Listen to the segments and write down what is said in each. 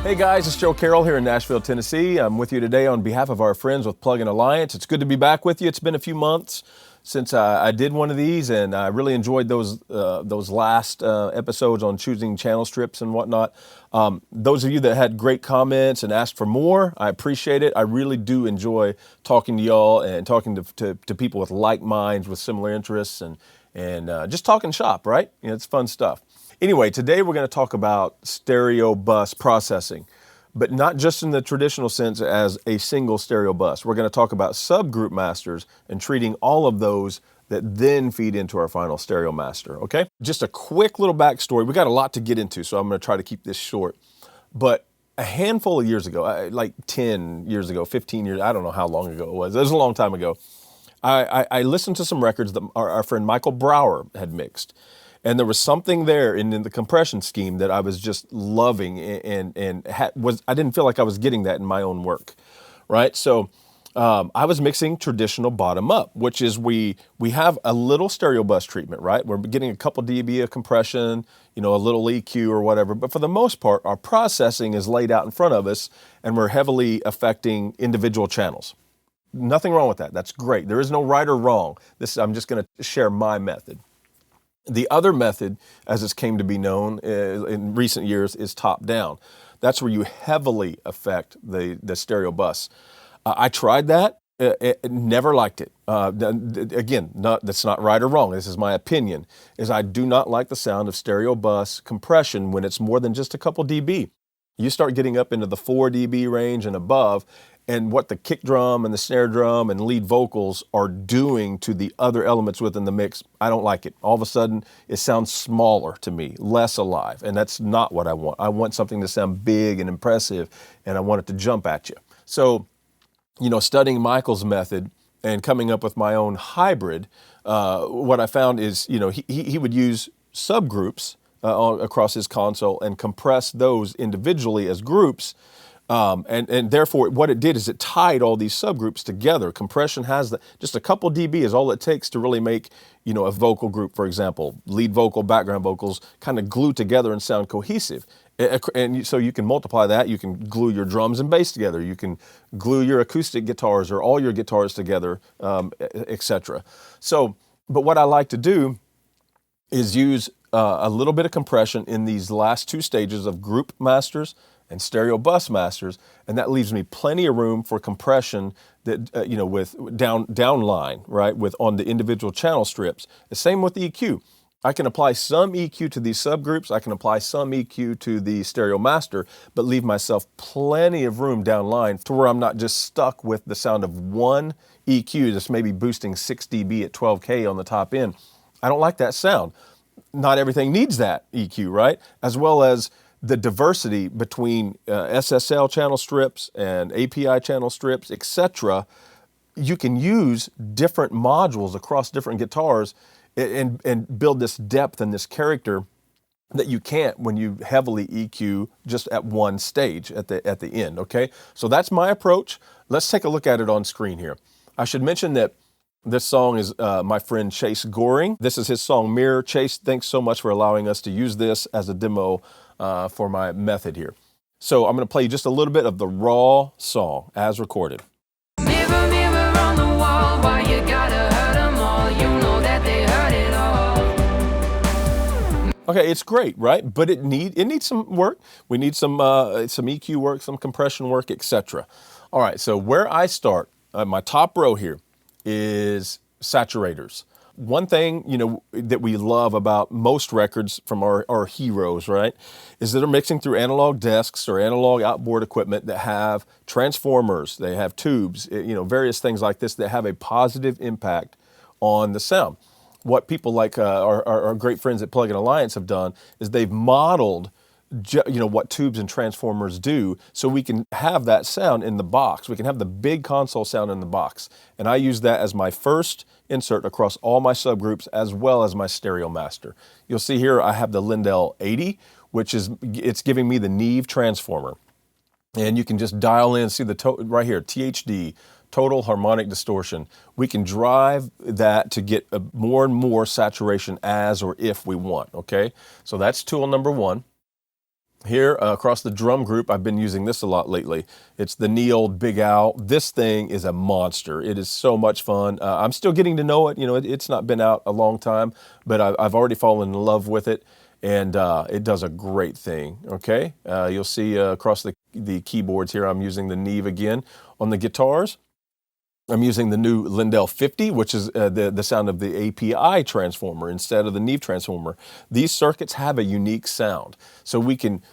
Hey guys, it's Joe Carrell here in Nashville, Tennessee. I'm with you today on behalf of our friends with Plug-in Alliance. It's good to be back with you. It's been a few months since I did one of these, and I really enjoyed those last episodes on choosing channel strips and whatnot. Those of you that had great comments and asked for more, I appreciate it. I really do enjoy talking to y'all and talking to people with like minds, with similar interests, and just talking shop, right? You know, it's fun stuff. Anyway, today we're going to talk about stereo bus processing, but not just in the traditional sense as a single stereo bus. We're going to talk about subgroup masters and treating all of those that then feed into our final stereo master, okay? Just a quick little backstory. We got a lot to get into, so I'm going to try to keep this short. But a handful of years ago, like 10 years ago, 15 years, I don't know how long ago it was. It was a long time ago. I listened to some records that our friend Michael Brower had mixed. And there was something there in the compression scheme that I was just loving, and I didn't feel like I was getting that in my own work, right? So I was mixing traditional bottom up, which is we have a little stereo bus treatment, right? We're getting a couple dB of compression, you know, a little EQ or whatever. But for the most part, our processing is laid out in front of us, and we're heavily affecting individual channels. Nothing wrong with that. That's great. There is no right or wrong. I'm just going to share my method. The other method, as it's came to be known in recent years, is top-down. That's where you heavily affect the stereo bus. I tried that, never liked it. Again, that's not right or wrong. This is my opinion, is I do not like the sound of stereo bus compression when it's more than just a couple dB. You start getting up into the 4 dB range and above, and what the kick drum and the snare drum and lead vocals are doing to the other elements within the mix, I don't like it. All of a sudden, it sounds smaller to me, less alive, and that's not what I want. I want something to sound big and impressive, and I want it to jump at you. So, you know, studying Michael's method and coming up with my own hybrid, what I found is, you know, he would use subgroups across his console and compress those individually as groups. And therefore, what it did is it tied all these subgroups together. Compression has just a couple dB is all it takes to really make, you know, a vocal group, for example, lead vocal, background vocals, kind of glue together and sound cohesive. And so you can multiply that. You can glue your drums and bass together. You can glue your acoustic guitars or all your guitars together, etc. So, but what I like to do is use a little bit of compression in these last two stages of group masters and stereo bus masters, and that leaves me plenty of room for compression that, you know, with downline, right, with on the individual channel strips. The same with EQ. I can apply some EQ to these subgroups, I can apply some EQ to the stereo master, but leave myself plenty of room downline to where I'm not just stuck with the sound of one EQ that's maybe boosting 6 dB at 12K on the top end. I don't like that sound. Not everything needs that EQ, right? As well as the diversity between SSL channel strips and API channel strips, etc. You can use different modules across different guitars and build this depth and this character that you can't when you heavily EQ just at one stage at the end, okay? So that's my approach. Let's take a look at it on screen here. I should mention that this song is my friend Chase Goring. This is his song Mirror. Chase, thanks so much for allowing us to use this as a demo for my method here. So I'm going to play you just a little bit of the raw song as recorded. Mirror, mirror on the wall, why you gotta hurt them all? You know that they heard it all. Okay, it's great, right? But it needs some work. We need some EQ work, some compression work, etc. All right, so where I start, my top row here is saturators. One thing, you know, that we love about most records from our heroes, right, is that they're mixing through analog desks or analog outboard equipment that have transformers, they have tubes, you know, various things like this that have a positive impact on the sound. What people like our great friends at Plug-in Alliance have done is they've modeled you know, what tubes and transformers do, so we can have that sound in the box. We can have the big console sound in the box. And I use that as my first insert across all my subgroups as well as my stereo master. You'll see here I have the Lindell 80, it's giving me the Neve transformer. And you can just dial in, see the right here, THD, total harmonic distortion. We can drive that to get more and more saturation as or if we want, okay? So that's tool number one. Here across the drum group, I've been using this a lot lately. It's the Neil Big Al. This thing is a monster. It is so much fun. I'm still getting to know it. You know, it's not been out a long time, but I've already fallen in love with it, and it does a great thing. Okay, you'll see across the keyboards here, I'm using the Neve again. On the guitars, I'm using the new Lindell 50, which is the sound of the API transformer instead of the Neve transformer. These circuits have a unique sound, so we can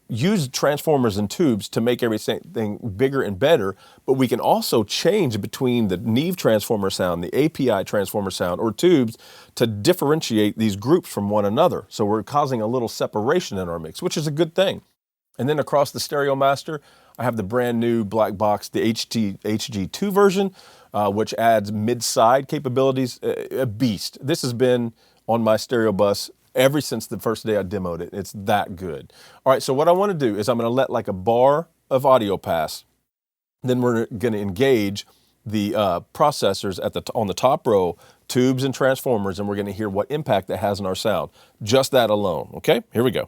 use transformers and tubes to make everything bigger and better. But we can also change between the Neve transformer sound, the API transformer sound, or tubes to differentiate these groups from one another. So we're causing a little separation in our mix, which is a good thing. And then across the stereo master, I have the brand new black box, the HG-2 version, which adds mid-side capabilities. A beast. This has been on my stereo bus ever since the first day I demoed it. It's that good. All right, so what I want to do is I'm going to let like a bar of audio pass. Then we're going to engage the processors on the top row, tubes and transformers, and we're going to hear what impact that has on our sound. Just that alone. Okay, here we go.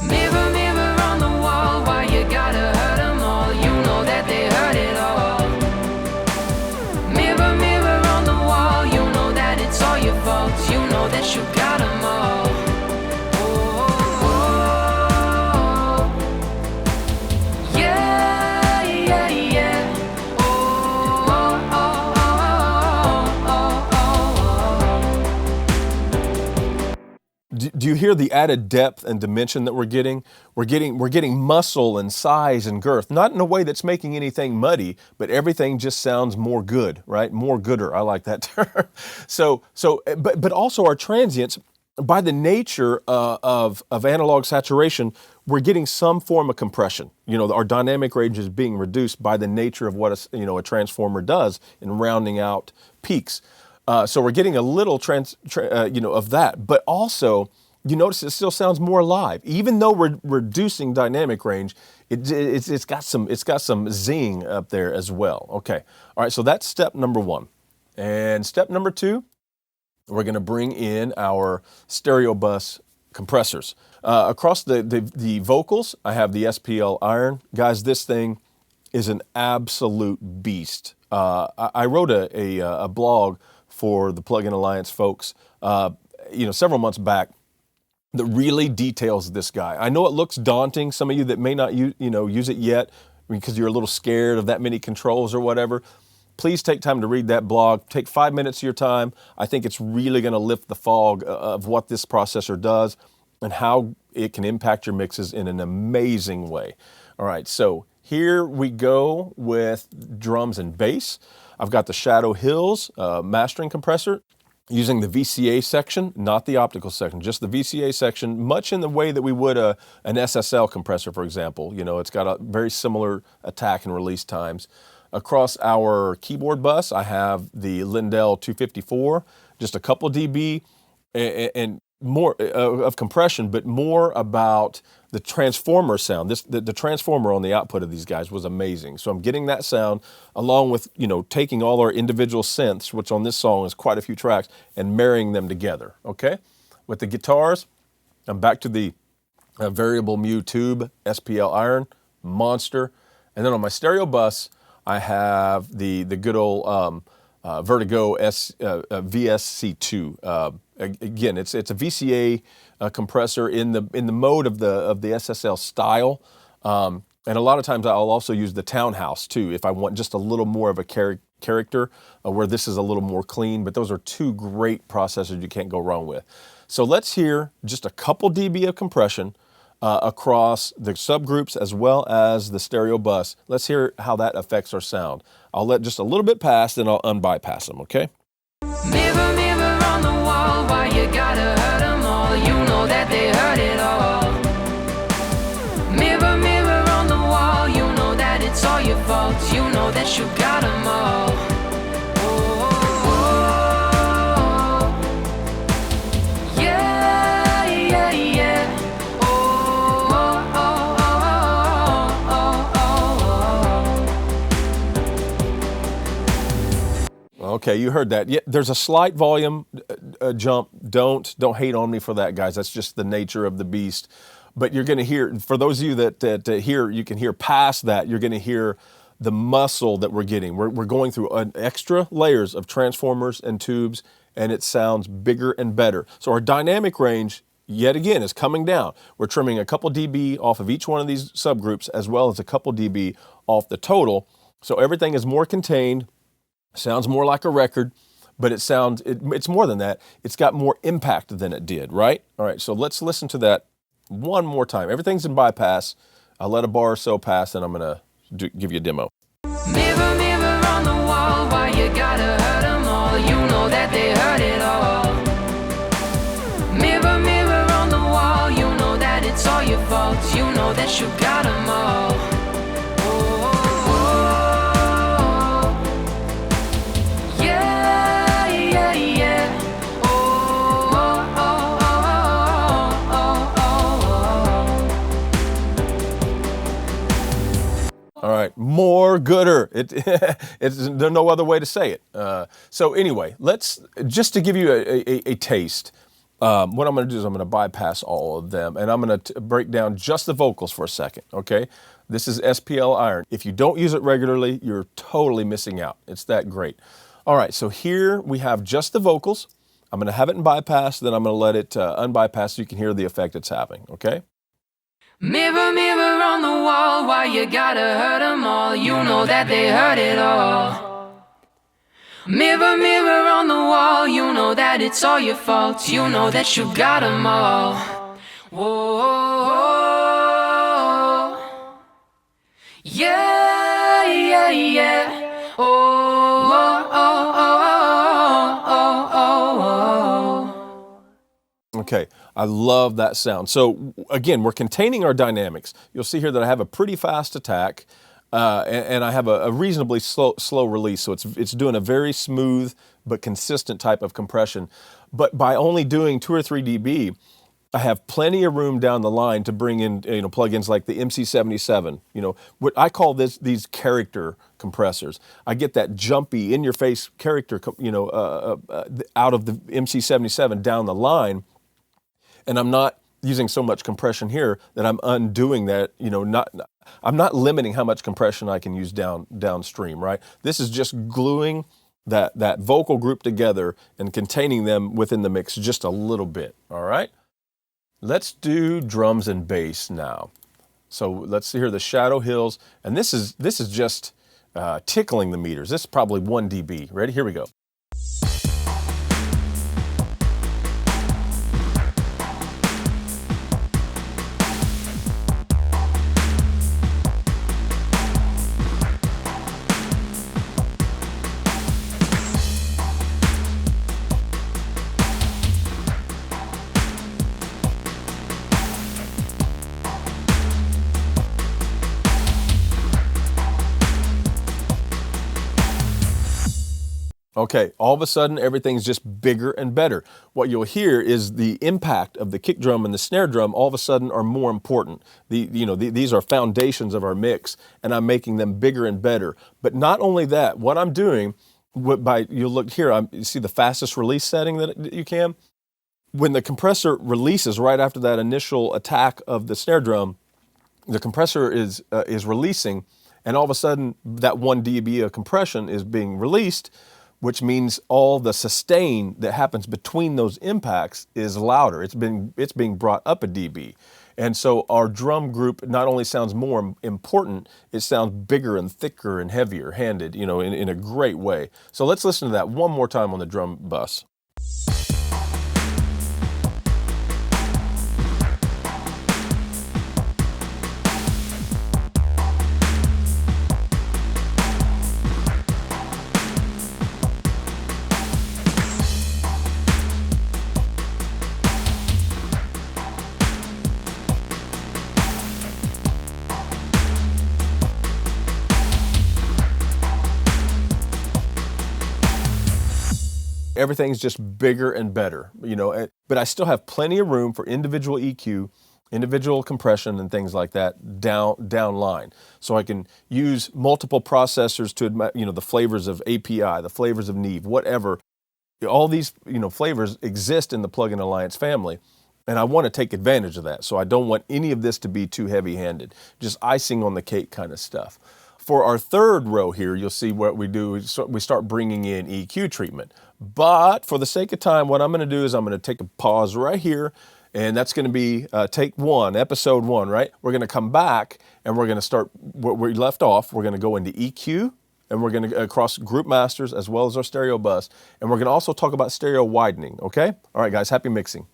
Mirror, mirror on the wall, why you gotta hurt them all? You know that they heard it all. Mirror, mirror on the wall, you know that it's all your fault. You know that you got them all. Oh, yeah, yeah, yeah. Oh, oh, oh, oh, oh, oh. Do you hear the added depth and dimension that we're getting? We're getting muscle and size and girth, not in a way that's making anything muddy, but everything just sounds more good, right? More gooder. I like that term. But also our transients, by the nature of analog saturation, we're getting some form of compression. You know, our dynamic range is being reduced by the nature of what a transformer does in rounding out peaks. So we're getting a little of that, but also you notice it still sounds more alive, even though we're reducing dynamic range. It's got some zing up there as well. Okay, all right. So that's step number one, and step number two, we're going to bring in our stereo bus compressors across the vocals. I have the SPL IRON, guys. This thing is an absolute beast. I wrote a blog for the Plug-in Alliance folks, several months back, that really details this guy. I know it looks daunting. Some of you that may not use it yet because you're a little scared of that many controls or whatever, please take time to read that blog. Take 5 minutes of your time. I think it's really going to lift the fog of what this processor does and how it can impact your mixes in an amazing way. All right, so here we go with drums and bass. I've got the Shadow Hills Mastering Compressor using the VCA section, not the optical section, just the VCA section, much in the way that we would an SSL compressor, for example. You know, it's got a very similar attack and release times. Across our keyboard bus, I have the Lindell 254, just a couple dB and more of compression, but more about the transformer sound. The transformer on the output of these guys was amazing. So I'm getting that sound along with, taking all our individual synths, which on this song is quite a few tracks, and marrying them together, okay? With the guitars, I'm back to the variable mu tube, SPL IRON, monster. And then on my stereo bus, I have the good old Vertigo VSC2. Again, it's a VCA compressor in the mode of the SSL style, and a lot of times I'll also use the Townhouse too if I want just a little more of a character where this is a little more clean. But those are two great processors you can't go wrong with. So let's hear just a couple dB of compression across the subgroups as well as the stereo bus. Let's hear how that affects our sound. I'll let just a little bit pass, then I'll unbypass them, okay? Mirror, mirror on the wall, why you gotta hurt them all? You know that they heard it all. Mirror, mirror on the wall, you know that it's all your fault. You know that you got them all. Oh, yeah, yeah, yeah. Okay, you heard that. Yeah, there's a slight volume jump. Don't hate on me for that, guys. That's just the nature of the beast. But you're going to hear, for those of you that hear, you can hear past that, you're going to hear the muscle that we're getting. We're going through extra layers of transformers and tubes, and it sounds bigger and better. So our dynamic range, yet again, is coming down. We're trimming a couple dB off of each one of these subgroups, as well as a couple dB off the total. So everything is more contained, sounds more like a record, but it's more than that. It's got more impact than it did, right? All right, so let's listen to that one more time. Everything's in bypass. I'll let a bar or so pass, and I'm gonna give you a demo. Mirror, mirror on the wall, why you gotta hurt them all? You know that they heard it all. Mirror, mirror on the wall, you know that it's all your fault. You know that you got them all. All right, more gooder. There's no other way to say it. So anyway, just to give you a taste, what I'm going to do is I'm going to bypass all of them, and I'm going to break down just the vocals for a second, okay? This is SPL IRON. If you don't use it regularly, you're totally missing out. It's that great. All right, so here we have just the vocals. I'm going to have it in bypass, then I'm going to let it unbypass so you can hear the effect it's having, okay? Mirror, mirror on the wall, why you gotta hurt them all? You know that they heard it all. Mirror, mirror on the wall, you know that it's all your fault. You know that you got them all. Whoa, yeah, yeah, yeah. Oh, oh, oh, oh, oh, oh, oh. Okay, I love that sound. So again, we're containing our dynamics. You'll see here that I have a pretty fast attack, and I have a reasonably slow release. So it's doing a very smooth but consistent type of compression. But by only doing 2 or 3 dB, I have plenty of room down the line to bring in plugins like the MC77. What I call these character compressors. I get that jumpy, in-your-face character, out of the MC77 down the line. And I'm not using so much compression here that I'm undoing that, I'm not limiting how much compression I can use downstream, right? This is just gluing that vocal group together and containing them within the mix just a little bit, all right? Let's do drums and bass now. So let's hear the Shadow Hills, and this is just tickling the meters. This is probably 1 dB. Ready? Here we go. Okay, all of a sudden everything's just bigger and better. What you'll hear is the impact of the kick drum and the snare drum all of a sudden are more important. These are foundations of our mix, and I'm making them bigger and better. But not only that, what I'm doing, you'll look here, you see the fastest release setting that you can? When the compressor releases right after that initial attack of the snare drum, the compressor is releasing, and all of a sudden that 1 dB of compression is being released, which means all the sustain that happens between those impacts is louder. It's being brought up a dB. And so our drum group not only sounds more important, it sounds bigger and thicker and heavier handed, in a great way. So let's listen to that one more time on the drum bus. Everything's just bigger and better, but I still have plenty of room for individual EQ, individual compression and things like that down line. So I can use multiple processors to, the flavors of API, the flavors of Neve, whatever. All these, flavors exist in the Plugin Alliance family. And I want to take advantage of that. So I don't want any of this to be too heavy-handed. Just icing on the cake kind of stuff. For our third row here, you'll see what we do. We start bringing in EQ treatment. But for the sake of time, what I'm going to do is I'm going to take a pause right here. And that's going to be take one, episode one, right? We're going to come back and we're going to start where we left off. We're going to go into EQ. And we're going to across group masters as well as our stereo bus. And we're going to also talk about stereo widening, okay? All right, guys, happy mixing.